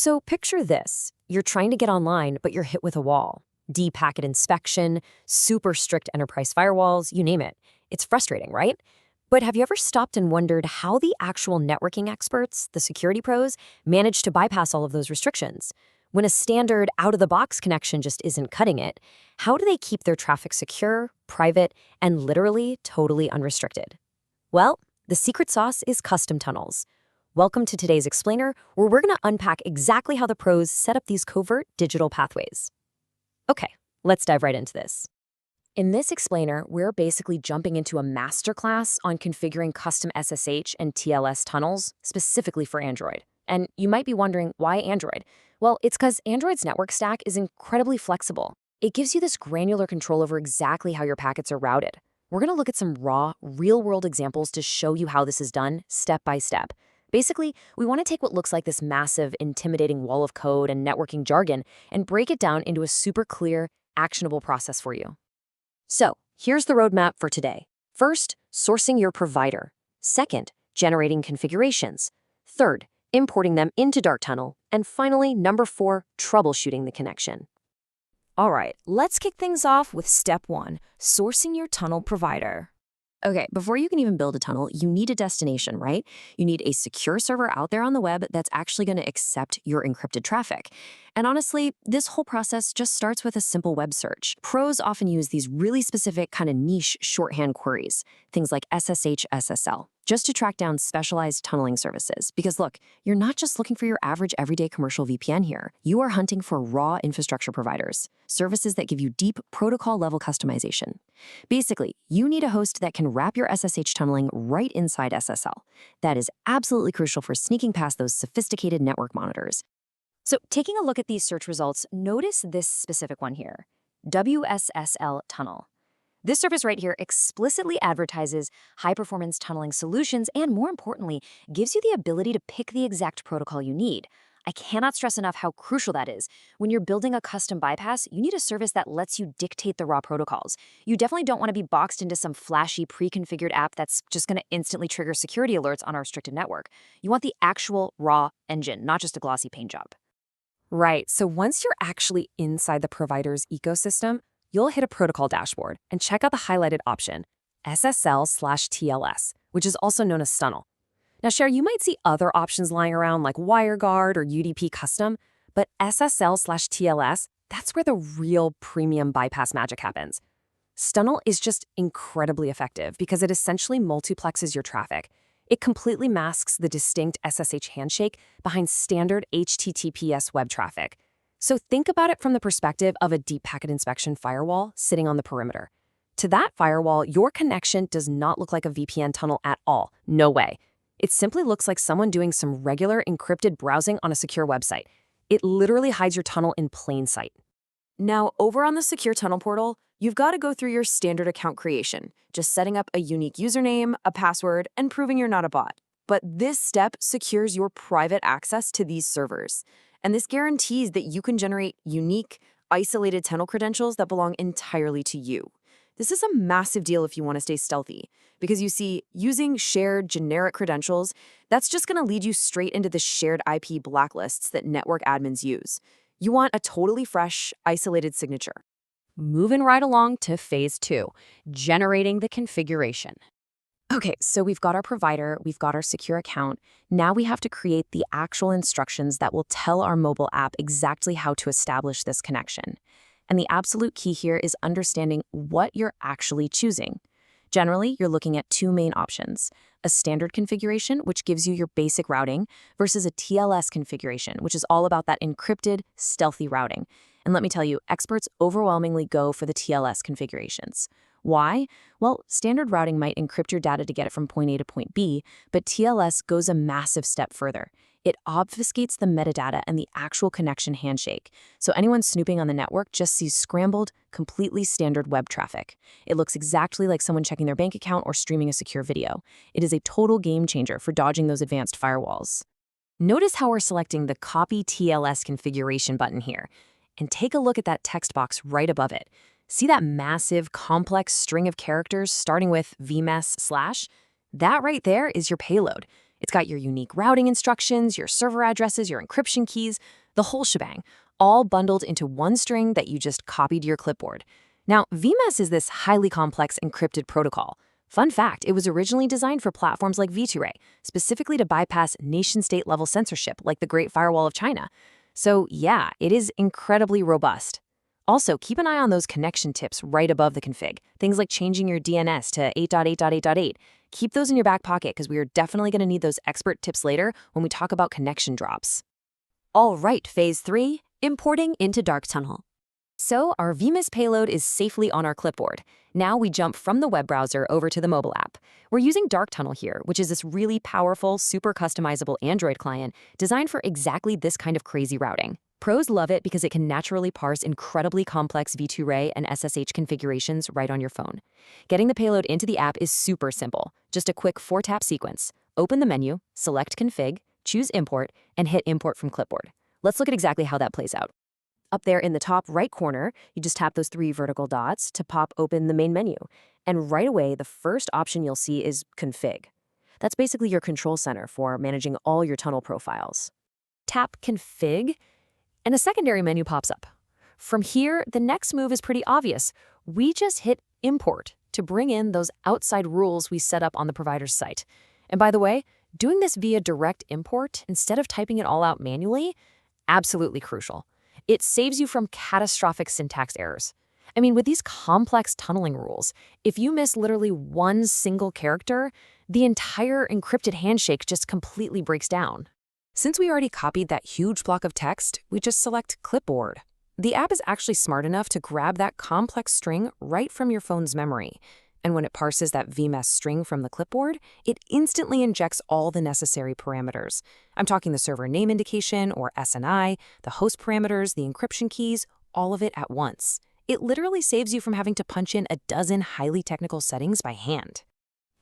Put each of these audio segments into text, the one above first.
So picture this. You're trying to get online, but you're hit with a wall. Deep packet inspection, super strict enterprise firewalls, you name it. It's frustrating, right? But have you ever stopped and wondered how the actual networking experts, the security pros, manage to bypass all of those restrictions? When a standard out-of-the-box connection just isn't cutting it, how do they keep their traffic secure, private, and literally totally unrestricted? Well, the secret sauce is custom tunnels. Welcome to today's explainer, where we're going to unpack exactly how the pros set up these covert digital pathways. Okay, let's dive right into this. In this explainer, we're basically jumping into a masterclass on configuring custom SSH and TLS tunnels specifically for Android. And you might be wondering, why Android? Well, it's because Android's network stack is incredibly flexible. It gives you this granular control over exactly how your packets are routed. We're going to look at some raw, real-world examples to show you how this is done step by step. Basically, we want to take what looks like this massive, intimidating wall of code and networking jargon and break it down into a super clear, actionable process for you. So, here's the roadmap for today. First, sourcing your provider. Second, generating configurations. Third, importing them into Dark Tunnel. And finally, number 4, troubleshooting the connection. All right, let's kick things off with step 1, sourcing your tunnel provider. Okay, before you can even build a tunnel, you need a destination, right? You need a secure server out there on the web that's actually going to accept your encrypted traffic. And honestly, this whole process just starts with a simple web search. Pros often use these really specific kind of niche shorthand queries, things like SSHSSL, just to track down specialized tunneling services. Because look, you're not just looking for your average everyday commercial VPN here. You are hunting for raw infrastructure providers, services that give you deep protocol-level customization. Basically, you need a host that can wrap your SSH tunneling right inside SSL. That is absolutely crucial for sneaking past those sophisticated network monitors. So taking a look at these search results, notice this specific one here, WSSL Tunnel. This service right here explicitly advertises high-performance tunneling solutions and, more importantly, gives you the ability to pick the exact protocol you need. I cannot stress enough how crucial that is. When you're building a custom bypass, you need a service that lets you dictate the raw protocols. You definitely don't want to be boxed into some flashy pre-configured app that's just going to instantly trigger security alerts on a restricted network. You want the actual raw engine, not just a glossy paint job. Right, so once you're actually inside the provider's ecosystem, you'll hit a protocol dashboard and check out the highlighted option, SSL/TLS, which is also known as tunnel. Now, Cher, you might see other options lying around like WireGuard or UDP Custom, but SSL/TLS, that's where the real premium bypass magic happens. Tunnel is just incredibly effective because it essentially multiplexes your traffic. It completely masks the distinct SSH handshake behind standard HTTPS web traffic. So think about it from the perspective of a deep packet inspection firewall sitting on the perimeter. To that firewall, your connection does not look like a VPN tunnel at all. No way. It simply looks like someone doing some regular encrypted browsing on a secure website. It literally hides your tunnel in plain sight. Now, over on the Secure Tunnel portal, you've got to go through your standard account creation, just setting up a unique username, a password, and proving you're not a bot. But this step secures your private access to these servers. And this guarantees that you can generate unique, isolated tunnel credentials that belong entirely to you. This is a massive deal if you want to stay stealthy, because you see, using shared generic credentials, that's just going to lead you straight into the shared IP blacklists that network admins use. You want a totally fresh, isolated signature. Moving right along to phase 2, generating the configuration. Okay, so we've got our provider, we've got our secure account. Now we have to create the actual instructions that will tell our mobile app exactly how to establish this connection. And the absolute key here is understanding what you're actually choosing. Generally, you're looking at 2 main options: a standard configuration, which gives you your basic routing, versus a TLS configuration, which is all about that encrypted, stealthy routing. And let me tell you, experts overwhelmingly go for the TLS configurations. Why? Well, standard routing might encrypt your data to get it from point A to point B, but TLS goes a massive step further. It obfuscates the metadata and the actual connection handshake, so anyone snooping on the network just sees scrambled, completely standard web traffic. It looks exactly like someone checking their bank account or streaming a secure video. It is a total game changer for dodging those advanced firewalls. Notice how we're selecting the Copy TLS Configuration button here, and take a look at that text box right above it. See that massive, complex string of characters starting with VMess/? That right there is your payload. It's got your unique routing instructions, your server addresses, your encryption keys, the whole shebang, all bundled into one string that you just copied to your clipboard. Now, VMess is this highly complex encrypted protocol. Fun fact, it was originally designed for platforms like V2Ray, specifically to bypass nation-state level censorship like the Great Firewall of China. So yeah, it is incredibly robust. Also, keep an eye on those connection tips right above the config. Things like changing your DNS to 8.8.8.8. Keep those in your back pocket because we are definitely going to need those expert tips later when we talk about connection drops. All right, Phase 3, importing into Dark Tunnel. So our VMess payload is safely on our clipboard. Now we jump from the web browser over to the mobile app. We're using Dark Tunnel here, which is this really powerful, super customizable Android client designed for exactly this kind of crazy routing. Pros love it because it can naturally parse incredibly complex V2Ray and SSH configurations right on your phone. Getting the payload into the app is super simple. Just a quick 4-tap sequence. Open the menu, select Config, choose Import, and hit Import from Clipboard. Let's look at exactly how that plays out. Up there in the top right corner, you just tap those 3 vertical dots to pop open the main menu. And right away, the first option you'll see is Config. That's basically your control center for managing all your tunnel profiles. Tap Config, and a secondary menu pops up. From here, the next move is pretty obvious. We just hit Import to bring in those outside rules we set up on the provider's site. And by the way, doing this via direct import instead of typing it all out manually, absolutely crucial. It saves you from catastrophic syntax errors. I mean, with these complex tunneling rules, if you miss literally one single character, the entire encrypted handshake just completely breaks down. Since we already copied that huge block of text, we just select Clipboard. The app is actually smart enough to grab that complex string right from your phone's memory. And when it parses that VMess string from the clipboard, it instantly injects all the necessary parameters. I'm talking the server name indication, or SNI, the host parameters, the encryption keys, all of it at once. It literally saves you from having to punch in a dozen highly technical settings by hand.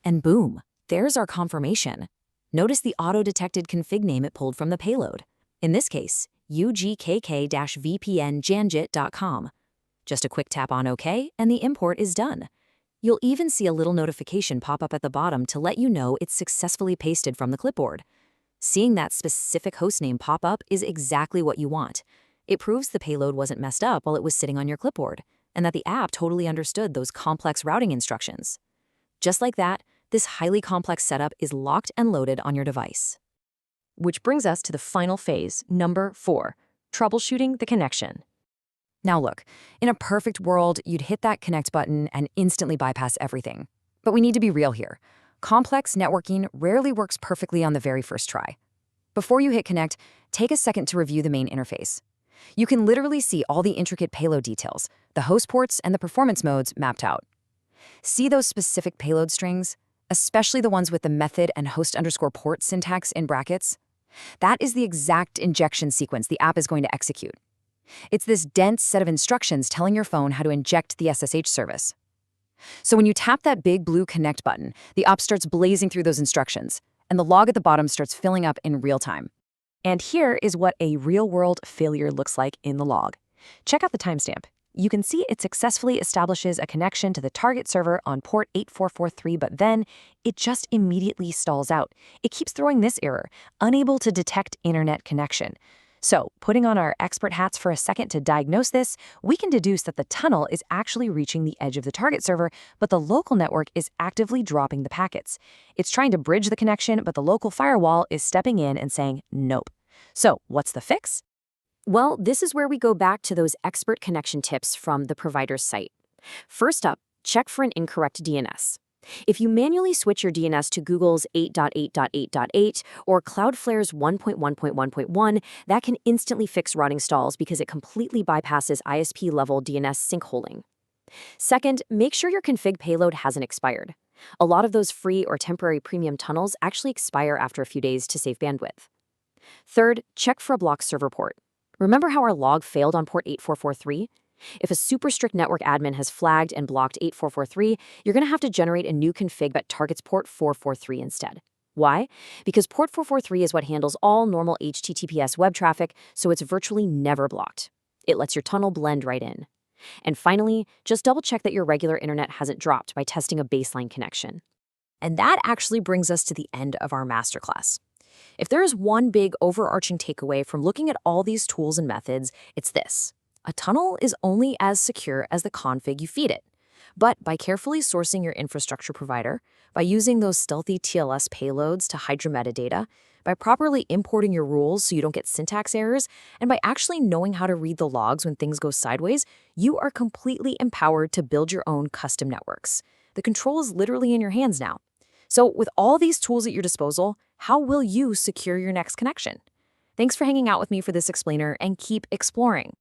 And boom, there's our confirmation. Notice the auto-detected config name it pulled from the payload. In this case, ugkk-vpnjanjit.com. Just a quick tap on OK, and the import is done. You'll even see a little notification pop up at the bottom to let you know it's successfully pasted from the clipboard. Seeing that specific hostname pop up is exactly what you want. It proves the payload wasn't messed up while it was sitting on your clipboard, and that the app totally understood those complex routing instructions. Just like that, this highly complex setup is locked and loaded on your device. Which brings us to the final phase, number 4, troubleshooting the connection. Now look, in a perfect world, you'd hit that connect button and instantly bypass everything. But we need to be real here. Complex networking rarely works perfectly on the very first try. Before you hit connect, take a second to review the main interface. You can literally see all the intricate payload details, the host ports, and the performance modes mapped out. See those specific payload strings, especially the ones with the method and host_port syntax in brackets? That is the exact injection sequence the app is going to execute. It's this dense set of instructions telling your phone how to inject the SSH service. So when you tap that big blue connect button, the app starts blazing through those instructions, and the log at the bottom starts filling up in real time. And here is what a real-world failure looks like in the log. Check out the timestamp. You can see it successfully establishes a connection to the target server on port 8443, but then it just immediately stalls out. It keeps throwing this error, unable to detect internet connection. So, putting on our expert hats for a second to diagnose this, we can deduce that the tunnel is actually reaching the edge of the target server, but the local network is actively dropping the packets. It's trying to bridge the connection, but the local firewall is stepping in and saying, nope. So, what's the fix? Well, this is where we go back to those expert connection tips from the provider's site. First up, check for an incorrect DNS. If you manually switch your DNS to Google's 8.8.8.8 or Cloudflare's 1.1.1.1, that can instantly fix routing stalls because it completely bypasses ISP-level DNS sinkholing. Second, make sure your config payload hasn't expired. A lot of those free or temporary premium tunnels actually expire after a few days to save bandwidth. Third, check for a blocked server port. Remember how our log failed on port 8443? If a super strict network admin has flagged and blocked 8443, you're going to have to generate a new config that targets port 443 instead. Why? Because port 443 is what handles all normal HTTPS web traffic, so it's virtually never blocked. It lets your tunnel blend right in. And finally, just double-check that your regular internet hasn't dropped by testing a baseline connection. And that actually brings us to the end of our masterclass. If there is one big overarching takeaway from looking at all these tools and methods, it's this. A tunnel is only as secure as the config you feed it. But by carefully sourcing your infrastructure provider, by using those stealthy TLS payloads to hide your metadata, by properly importing your rules so you don't get syntax errors, and by actually knowing how to read the logs when things go sideways, you are completely empowered to build your own custom networks. The control is literally in your hands now. So with all these tools at your disposal, how will you secure your next connection? Thanks for hanging out with me for this explainer, and keep exploring.